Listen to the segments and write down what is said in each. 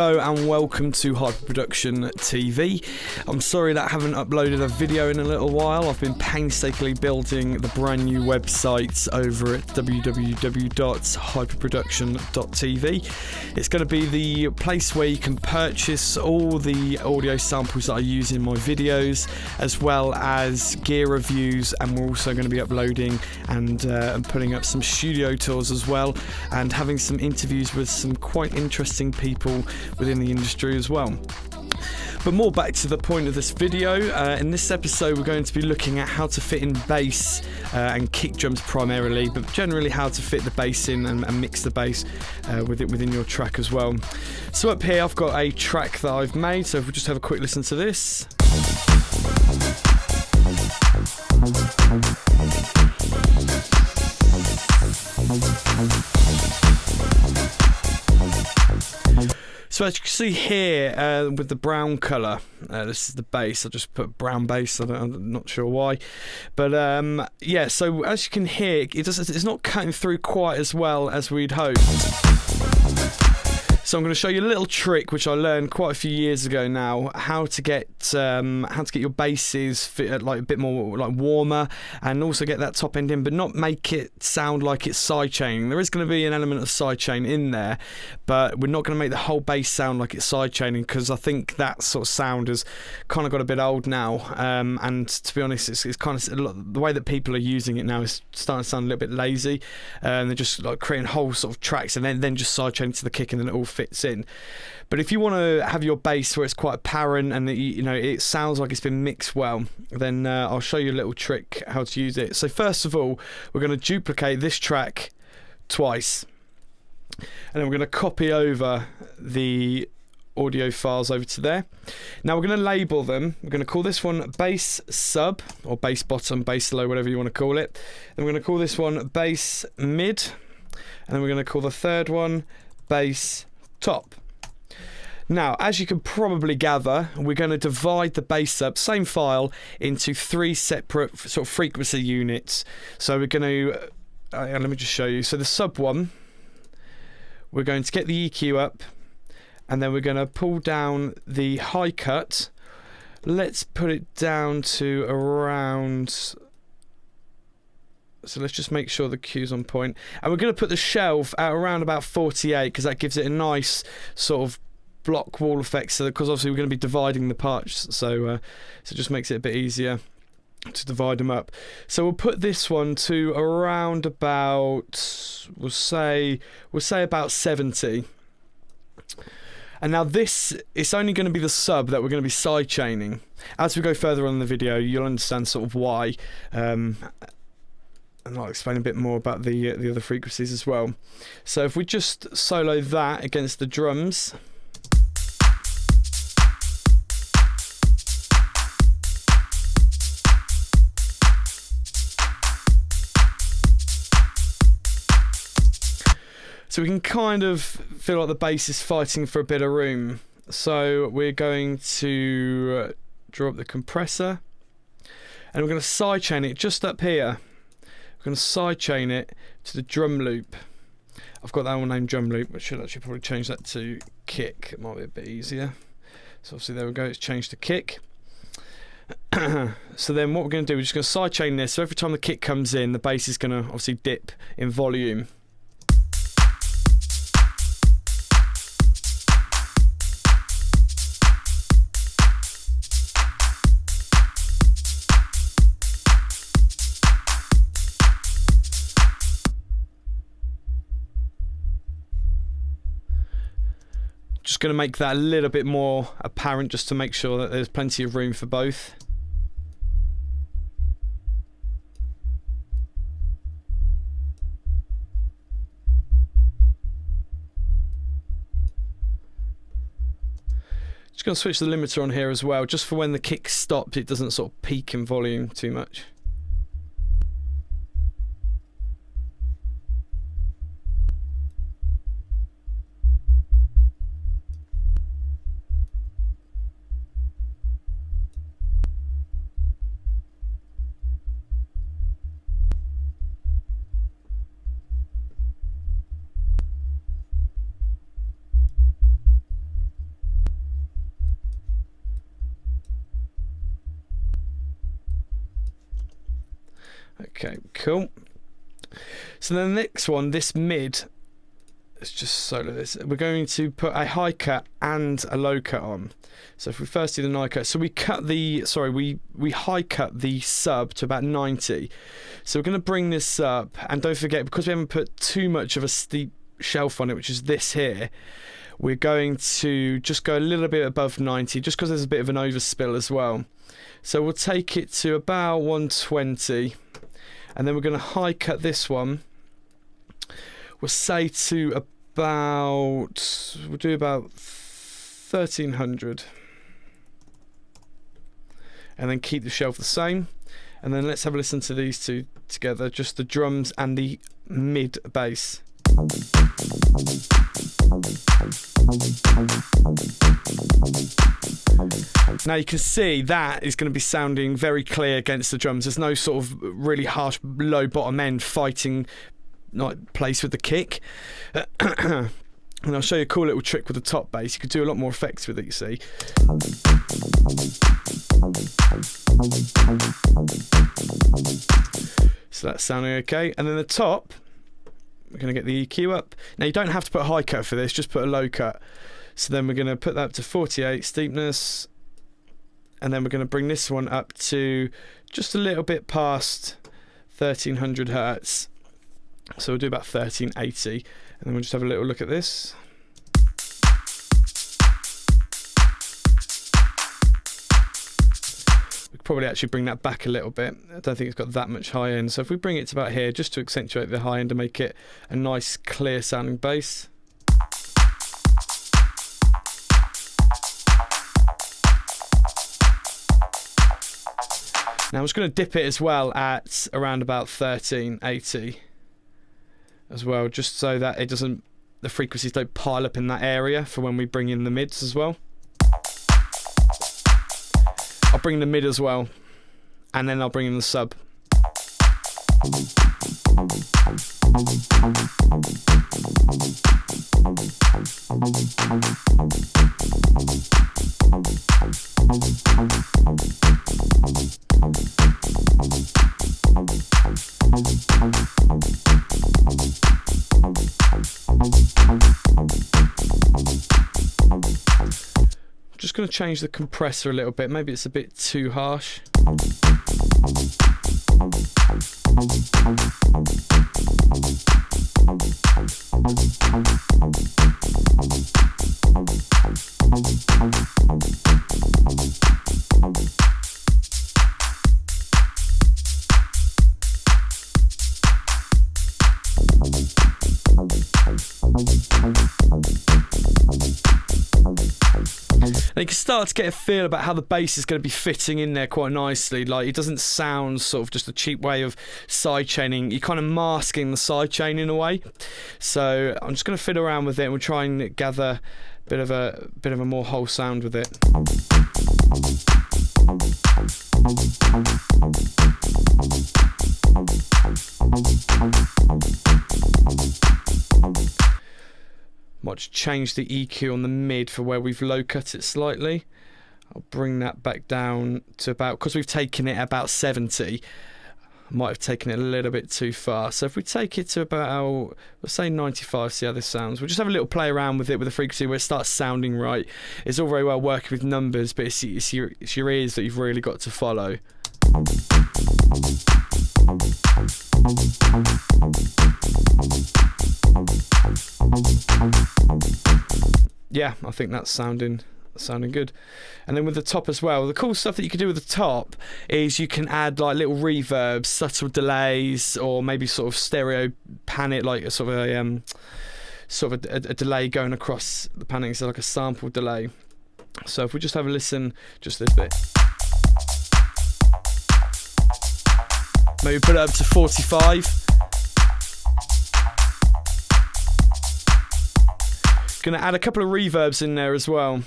Hello and welcome to Hyperproduction TV. I'm sorry that I haven't uploaded a video in a little while. I've been painstakingly building the brand new website over at www.hyperproduction.tv. It's going to be the place where you can purchase all the audio samples that I use in my videos, as well as gear reviews, and we're also going to be uploading and putting up some studio tours as well, and having some interviews with some quite interesting people within the industry as well. But more back to the point of this video, in this episode we're going to be looking at how to fit in bass and kick drums primarily, but generally how to fit the bass in and mix the bass within your track as well. So up here I've got a track that I've made, so if we just have a quick listen to this. So as you can see here with the brown colour, this is the bass. I just put brown bass, I'm not sure why. But yeah, so as you can hear, it's not cutting through quite as well as we'd hoped. So I'm going to show you a little trick which I learned quite a few years ago now, how to get your basses fit, like a bit more like warmer, and also get that top end in, but not make it sound like it's sidechaining. There is going to be an element of sidechain in there, but we're not going to make the whole bass sound like it's sidechaining, because I think that sort of sound has kind of got a bit old now. And to be honest, it's kind of the way that people are using it now is starting to sound a little bit lazy, and they're just like creating whole sort of tracks and then just sidechaining to the kick, and then it all fits in. But if you want to have your bass where it's quite apparent and that it sounds like it's been mixed well, then I'll show you a little trick how to use it. So first of all, we're going to duplicate this track twice, and then we're going to copy over the audio files over to there. Now we're going to label them. We're going to call this one bass sub, or bass bottom, bass low, whatever you want to call it. Then we're going to call this one bass mid, and then we're going to call the third one bass top. Now, as you can probably gather, we're going to divide the bass up, same file, into three separate sort of frequency units. So we're going to, let me just show you. So the sub one, we're going to get the EQ up, and then we're going to pull down the high cut. Let's put it down to around... So let's just make sure the cue's on point. And we're going to put the shelf at around about 48, because that gives it a nice sort of block wall effect. So because obviously we're going to be dividing the parts, so it just makes it a bit easier to divide them up. So we'll put this one to around about, we'll say about 70. And now this, it's only going to be the sub that we're going to be sidechaining. As we go further on in the video, you'll understand sort of why. And I'll explain a bit more about the other frequencies as well. So if we just solo that against the drums. So we can kind of feel like the bass is fighting for a bit of room. So we're going to draw up the compressor, and we're going to sidechain it just up here. We're going to sidechain it to the drum loop. I've got that one named drum loop. I should actually probably change that to kick. It might be a bit easier. So obviously there we go, it's changed to kick. So then what we're going to do, we're just going to sidechain this. So every time the kick comes in, the bass is going to obviously dip in volume. Just going to make that a little bit more apparent, just to make sure that there's plenty of room for both. Just going to switch the limiter on here as well, just for when the kick stops, it doesn't sort of peak in volume too much. Okay, cool. So then the next one, this mid, let's just solo this. We're going to put a high cut and a low cut on. So if we first do the high cut, so we cut the, sorry, we high cut the sub to about 90. So we're going to bring this up, and don't forget, because we haven't put too much of a steep shelf on it, which is this here, we're going to just go a little bit above 90, just because there's a bit of an overspill as well. So we'll take it to about 120, and then we're going to high cut this one. We'll say to about, we'll do about 1300, and then keep the shelf the same. And then let's have a listen to these two together, just the drums and the mid bass. Now you can see that is going to be sounding very clear against the drums. There's no sort of really harsh low bottom end fighting like place with the kick. And I'll show you a cool little trick with the top bass. You could do a lot more effects with it, you see. So that's sounding okay. And then the top, we're going to get the EQ up. Now you don't have to put a high cut for this, just put a low cut. So then we're going to put that up to 48 steepness. And then we're going to bring this one up to just a little bit past 1300 hertz. So we'll do about 1380, and then we'll just have a little look at this. We could probably actually bring that back a little bit. I don't think it's got that much high end. So if we bring it to about here, just to accentuate the high end and make it a nice clear sounding bass. Now I'm just going to dip it as well at around about 1380. As well, just so that it doesn't, the frequencies don't pile up in that area for when we bring in the mids as well. I'll bring the mid as well, and then I'll bring in the sub. Just going to change the compressor a little bit. Maybe it's a bit too harsh. And you can start to get a feel about how the bass is going to be fitting in there quite nicely. Like, it doesn't sound sort of just a cheap way of sidechaining. You're kind of masking the sidechain in a way. So I'm just going to fiddle around with it and we'll try and gather a bit of a more whole sound with it. Might just change the EQ on the mid for where we've low cut it slightly. I'll bring that back down to about, because we've taken it about 70, I might have taken it a little bit too far. So if we take it to about, let's say 95, see how this sounds. We'll just have a little play around with it with the frequency where it starts sounding right. It's all very well working with numbers, but it's your ears that you've really got to follow. Yeah, I think that's sounding good. And then with the top as well, the cool stuff that you can do with the top is you can add like little reverbs, subtle delays, or maybe sort of stereo panic, like a sort of a delay going across the panic, so like a sample delay. So if we just have a listen, just this bit. Maybe put it up to 45. Gonna add a couple of reverbs in there as well.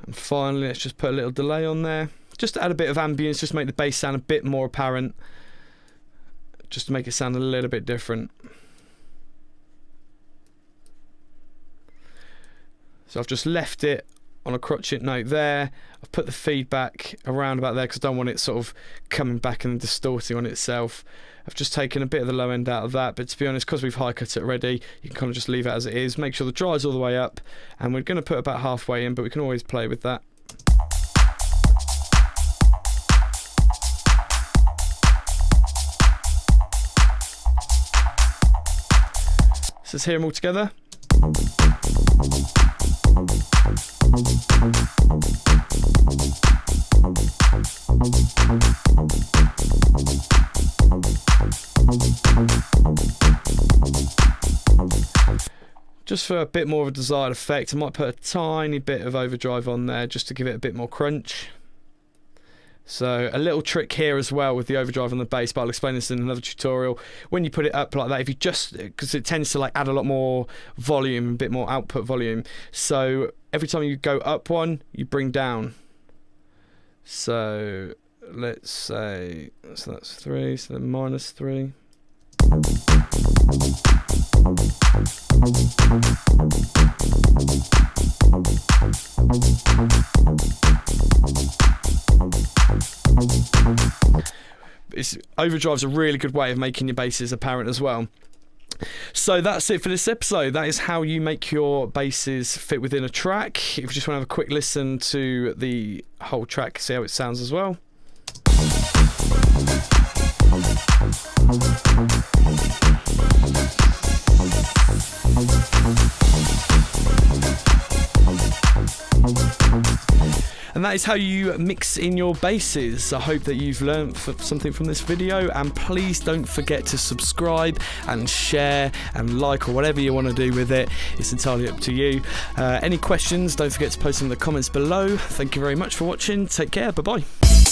And finally, let's just put a little delay on there. just to add a bit of ambience, just to make the bass sound a bit more apparent, just to make it sound a little bit different. So I've just left it on a crotchet note there. I've put the feedback around about there because I don't want it sort of coming back and distorting on itself. I've just taken a bit of the low end out of that, but to be honest, because we've high cut it already, you can kind of just leave it as it is. Make sure the dry's all the way up, and we're going to put about halfway in, but we can always play with that. So let's hear them all together. Just for a bit more of a desired effect, I might put a tiny bit of overdrive on there just to give it a bit more crunch. So a little trick here as well with the overdrive on the bass, but I'll explain this in another tutorial. When you put it up like that, if you just, because it tends to like add a lot more volume, a bit more output volume. So every time you go up one, you bring down. So let's say, so that's 3, so then -3. Overdrive's a really good way of making your basses apparent as well. So that's it for this episode. That is how you make your basses fit within a track. If you just want to have a quick listen to the whole track, see how it sounds as well. And that is how you mix in your basses. I hope that you've learned something from this video, and please don't forget to subscribe and share and like, or whatever you want to do with it. It's entirely up to you. Any questions, don't forget to post them in the comments below. Thank you very much for watching. Take care. Bye bye.